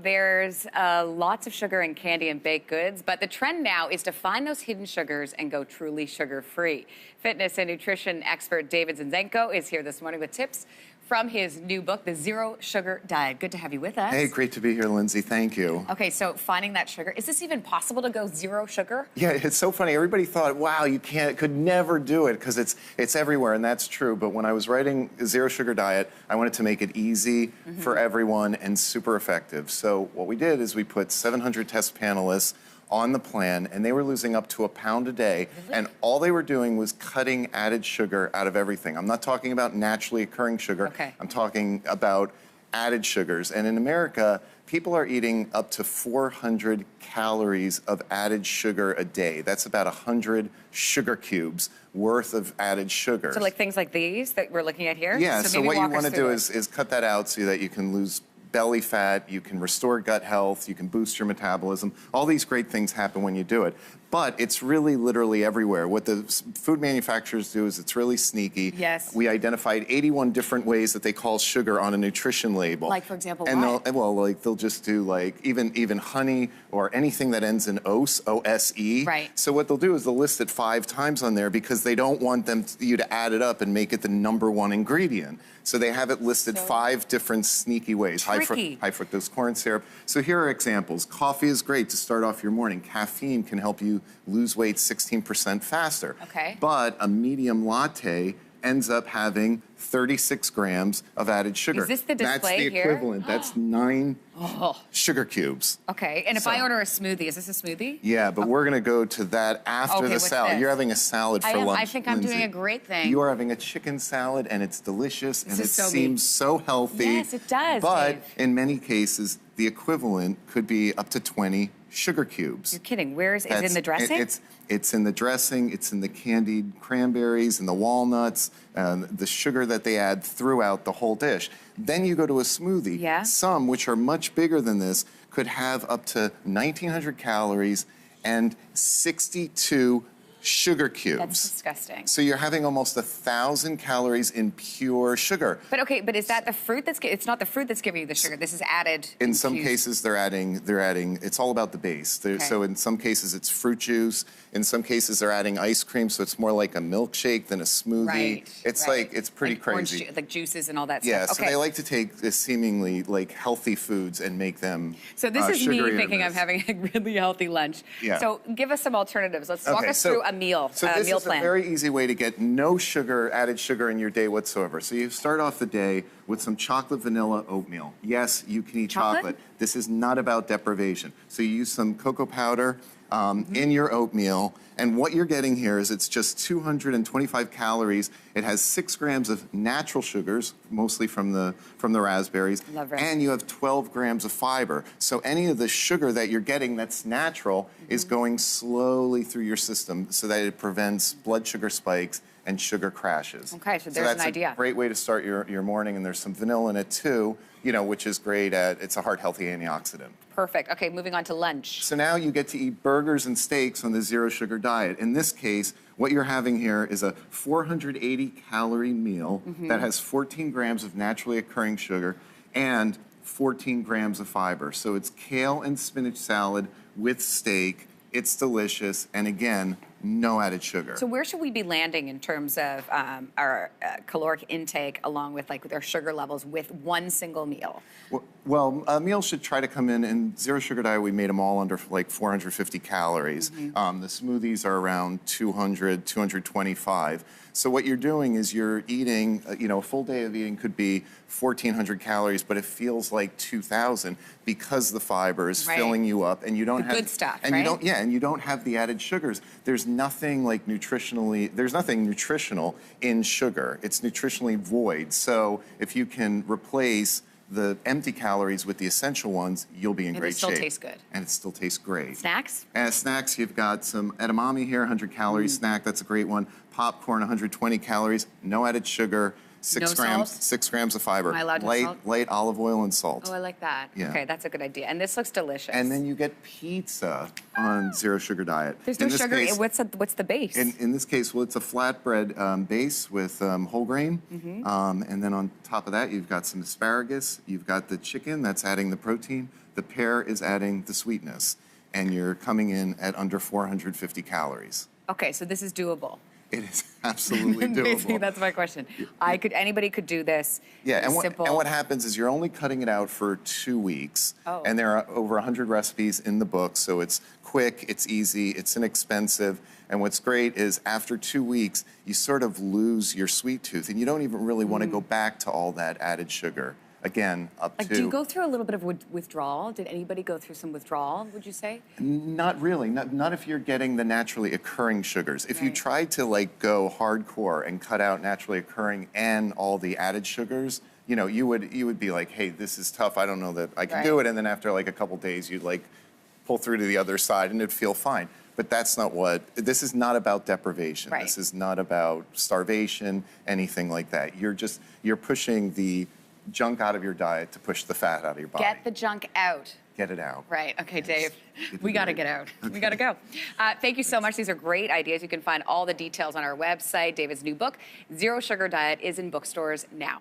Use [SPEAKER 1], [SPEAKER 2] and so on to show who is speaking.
[SPEAKER 1] there's lots of sugar in candy and baked goods, but the trend now is to find those hidden sugars and go truly sugar-free. Fitness and nutrition expert David Zinczenko is here this morning with tips from his new book, The Zero Sugar Diet. Good to have you with us.
[SPEAKER 2] Hey, great to be here, Lindsey. Thank you.
[SPEAKER 1] Okay, so finding that sugar. Is this even possible to go zero sugar?
[SPEAKER 2] Yeah, it's so funny. Everybody thought, wow, you could never do it because it's everywhere, and that's true. But when I was writing a Zero Sugar Diet, I wanted to make it easy for everyone and super effective. So what we did is we put 700 test panelists on the plan, and they were losing up to 1 pound a day, and all they were doing was cutting added sugar out of everything. I'm not talking about naturally occurring sugar.
[SPEAKER 1] Okay.
[SPEAKER 2] I'm talking about added sugars. And in America, people are eating up to 400 calories of added sugar a day. That's about 100 sugar cubes worth of added sugar.
[SPEAKER 1] So like things like these that we're looking at here?
[SPEAKER 2] Yeah, so what you want to do is cut that out so that you can lose belly fat, you can restore gut health, you can boost your metabolism. All these great things happen when you do it. But it's really literally everywhere. What the food manufacturers do is it's really sneaky.
[SPEAKER 1] Yes.
[SPEAKER 2] We identified 81 different ways that they call sugar on a nutrition label.
[SPEAKER 1] Like, for example,
[SPEAKER 2] and
[SPEAKER 1] what?
[SPEAKER 2] They'll just do like even honey or anything that ends in ose, O-S-E.
[SPEAKER 1] Right.
[SPEAKER 2] So what they'll do is they'll list it 5 times on there because they don't want you to add it up and make it the #1 ingredient. So they have it listed 5 different sneaky ways. High fructose corn syrup. So here are examples. Coffee is great to start off your morning. Caffeine can help you lose weight 16% faster.
[SPEAKER 1] Okay.
[SPEAKER 2] But a medium latte ends up having 36 grams of added sugar.
[SPEAKER 1] Is this the display here?
[SPEAKER 2] That's the equivalent. That's 9 sugar cubes.
[SPEAKER 1] Okay, and if I order a smoothie, is this a smoothie?
[SPEAKER 2] Yeah, but we're gonna go to that after the salad. You're having a salad for lunch,
[SPEAKER 1] I think I'm doing a great thing.
[SPEAKER 2] You are having a chicken salad, and it's delicious, and it
[SPEAKER 1] so
[SPEAKER 2] seems so healthy.
[SPEAKER 1] Yes, it does,
[SPEAKER 2] But
[SPEAKER 1] Dave.
[SPEAKER 2] in many cases, the equivalent could be up to 20 sugar cubes.
[SPEAKER 1] You're kidding. Where is it in the dressing?
[SPEAKER 2] It's in the dressing, it's in the candied cranberries and the walnuts, the sugar that they add throughout the whole dish. Then you go to a smoothie.
[SPEAKER 1] Yeah.
[SPEAKER 2] Some, which are much bigger than this, could have up to 1,900 calories and 62 sugar cubes.
[SPEAKER 1] That's disgusting.
[SPEAKER 2] So you're having almost 1,000 calories in pure sugar.
[SPEAKER 1] But okay, but is that the fruit that's, it's not the fruit that's giving you the sugar, this is added.
[SPEAKER 2] In some cases they're adding, it's all about the base. So in some cases it's fruit juice, in some cases they're adding ice cream, so it's more like a milkshake than a smoothie.
[SPEAKER 1] Right,
[SPEAKER 2] it's pretty crazy.
[SPEAKER 1] Like juices and all that
[SPEAKER 2] Yeah,
[SPEAKER 1] stuff.
[SPEAKER 2] so they like to take seemingly like healthy foods and make them
[SPEAKER 1] So this is me
[SPEAKER 2] sugary
[SPEAKER 1] thinking I'm having a really healthy lunch.
[SPEAKER 2] Yeah.
[SPEAKER 1] So give us some alternatives. Let's walk us through a meal,
[SPEAKER 2] So
[SPEAKER 1] a
[SPEAKER 2] this
[SPEAKER 1] meal
[SPEAKER 2] is
[SPEAKER 1] plan.
[SPEAKER 2] a very easy way to get no sugar, added sugar in your day whatsoever. So you start off the day with some chocolate vanilla oatmeal. Yes, you can eat chocolate. This is not about deprivation. So you use some cocoa powder in your oatmeal, and what you're getting here is it's just 225 calories. It has 6 grams of natural sugars, mostly from the raspberries, and you have 12 grams of fiber. So any of the sugar that you're getting that's natural is going slowly through your system so that it prevents blood sugar spikes and sugar crashes.
[SPEAKER 1] Okay, so there's an idea.
[SPEAKER 2] That's a great way to start your morning, and there's some vanilla in it too, which is great it's a heart-healthy antioxidant.
[SPEAKER 1] Perfect. Okay, moving on to lunch.
[SPEAKER 2] So now you get to eat burgers and steaks on the zero sugar diet. In this case, what you're having here is a 480-calorie meal that has 14 grams of naturally occurring sugar and 14 grams of fiber. So it's kale and spinach salad with steak. It's delicious, and again, no added sugar.
[SPEAKER 1] So where should we be landing in terms of our caloric intake along with with our sugar levels with one single meal?
[SPEAKER 2] Well, a meal should try to come in Zero Sugar Diet, we made them all under like 450 calories. The smoothies are around 200, 225. So what you're doing is you're eating, a full day of eating could be 1,400 calories, but it feels like 2,000 because the fiber is filling you up, and you don't have
[SPEAKER 1] good stuff,
[SPEAKER 2] and you don't, and you don't have the added sugars. There's nothing there's nothing nutritional in sugar. It's nutritionally void. So if you can replace the empty calories with the essential ones, you'll be in great shape.
[SPEAKER 1] And it still tastes good.
[SPEAKER 2] And it still tastes great.
[SPEAKER 1] Snacks?
[SPEAKER 2] As snacks, you've got some edamame here, 100 calorie snack, that's a great one. Popcorn, 120 calories, no added sugar. 6
[SPEAKER 1] No
[SPEAKER 2] grams,
[SPEAKER 1] salt?
[SPEAKER 2] 6 grams of fiber.
[SPEAKER 1] Am I allowed to have salt?
[SPEAKER 2] Light olive oil and salt.
[SPEAKER 1] Oh, I like that.
[SPEAKER 2] Yeah.
[SPEAKER 1] Okay, that's a good idea. And this looks delicious.
[SPEAKER 2] And then you get pizza on zero sugar diet.
[SPEAKER 1] There's no
[SPEAKER 2] In this
[SPEAKER 1] sugar.
[SPEAKER 2] case-
[SPEAKER 1] What's the base?
[SPEAKER 2] in this case, well, it's a flatbread base with whole grain. And then on top of that, you've got some asparagus. You've got the chicken that's adding the protein. The pear is adding the sweetness. And you're coming in at under 450 calories.
[SPEAKER 1] Okay, so this is doable.
[SPEAKER 2] It is absolutely
[SPEAKER 1] Basically,
[SPEAKER 2] doable.
[SPEAKER 1] that's my question. Anybody could do this.
[SPEAKER 2] Yeah,
[SPEAKER 1] It's
[SPEAKER 2] and
[SPEAKER 1] simple.
[SPEAKER 2] what happens is you're only cutting it out for 2 weeks.
[SPEAKER 1] Oh.
[SPEAKER 2] And there are over 100 recipes in the book, so it's quick, it's easy, it's inexpensive. And what's great is after 2 weeks, you sort of lose your sweet tooth, and you don't even really want to go back to all that added sugar. Again, up to...
[SPEAKER 1] Do you go through a little bit of withdrawal? Did anybody go through some withdrawal, would you say?
[SPEAKER 2] Not really. Not if you're getting the naturally occurring sugars. If you
[SPEAKER 1] Right.
[SPEAKER 2] tried to go hardcore and cut out naturally occurring and all the added sugars, you would be like, hey, this is tough. I don't know that I can do
[SPEAKER 1] Right.
[SPEAKER 2] it. And then after a couple days, you'd pull through to the other side and it'd feel fine. But that's not this is not about deprivation.
[SPEAKER 1] Right.
[SPEAKER 2] This is not about starvation, anything like that. You're pushing the junk out of your diet to push the fat out of your body.
[SPEAKER 1] Get the junk out.
[SPEAKER 2] Get it out.
[SPEAKER 1] Right. Okay, Dave.
[SPEAKER 2] Get
[SPEAKER 1] We
[SPEAKER 2] it
[SPEAKER 1] got to
[SPEAKER 2] out.
[SPEAKER 1] get out. We got to go. Thank you so much. These are great ideas. You can find all the details on our website. David's new book, Zero Sugar Diet, is in bookstores now.